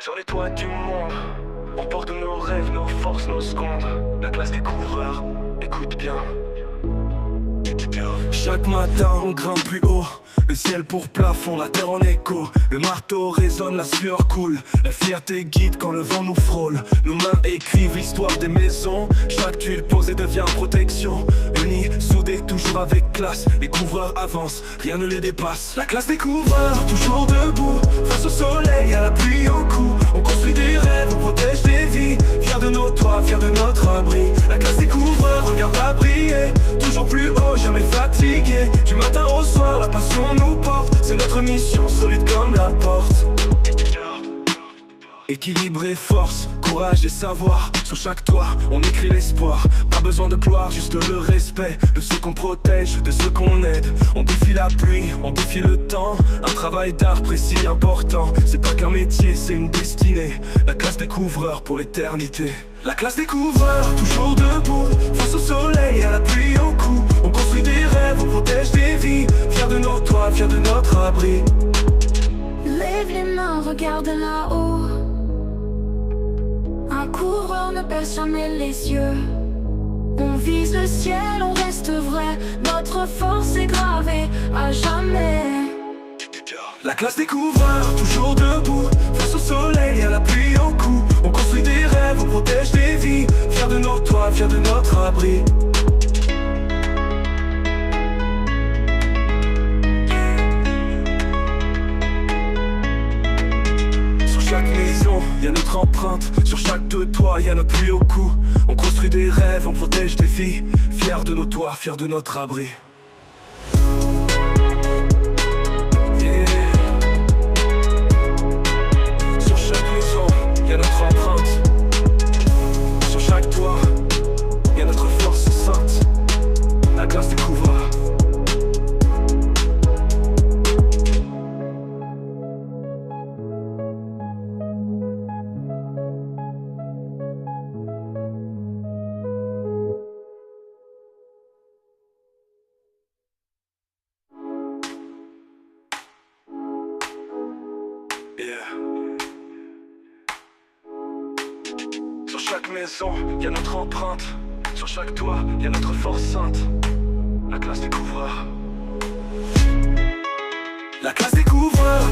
Sur les toits du monde, on porte nos rêves, nos forces, nos secondes. La classe découvreur, écoute bien. Chaque matin on grimpe plus haut, le ciel pour plafond, la terre en écho. Le marteau résonne, la sueur coule, la fierté guide quand le vent nous frôle. Nos mains écrivent l'histoire des maisons, chaque tuile posée devient protection. Unis, soudés, toujours avec classe, les couvreurs avancent, rien ne les dépasse. La classe des couvreurs, toujours debout, face au soleil, à la pluie, au cou. On construit des rêves, on protège des vies, fiers de nos toits, fiers de notre abri. La classe des couvreurs, regarde-la briller, toujours plus haut, jamais fatigué. Du matin au soir, la passion nous porte, c'est notre mission, solide comme la porte. Équilibre et force, courage et savoir, sur chaque toit on écrit l'espoir. Pas besoin de gloire, juste le respect de ceux qu'on protège, de ceux qu'on aide. On défie la pluie, on défie le temps, un travail d'art précis important. C'est pas qu'un métier, c'est une destinée. La classe découvreur pour l'éternité. La classe découvreur, toujours debout, face au soleil, à la pluie, au cou. On construit des rêves, on protège des vies, fiers de nos toits, fiers de notre abri. Lève les mains, regarde là-haut. Un coureur ne baisse jamais les yeux. On vise le ciel, on reste vrai. Notre force est gravée à jamais. La classe découvreur, toujours debout, face au soleil, à la pluie, au cou. On construit des rêves, on protège des vies, fiers de nos toits, fiers de notre abri. Sur chaque maison, y a notre empreinte, sur chaque toit, y a notre pluie au cou. On construit des rêves, on protège des vies, fiers de nos toits, fiers de notre abri. Y'a notre empreinte, sur chaque toit, y'a notre force sainte, la classe découvreur. Sur chaque maison, y'a notre empreinte, sur chaque toit, y'a notre force sainte, la classe découvreur. La classe découvreur.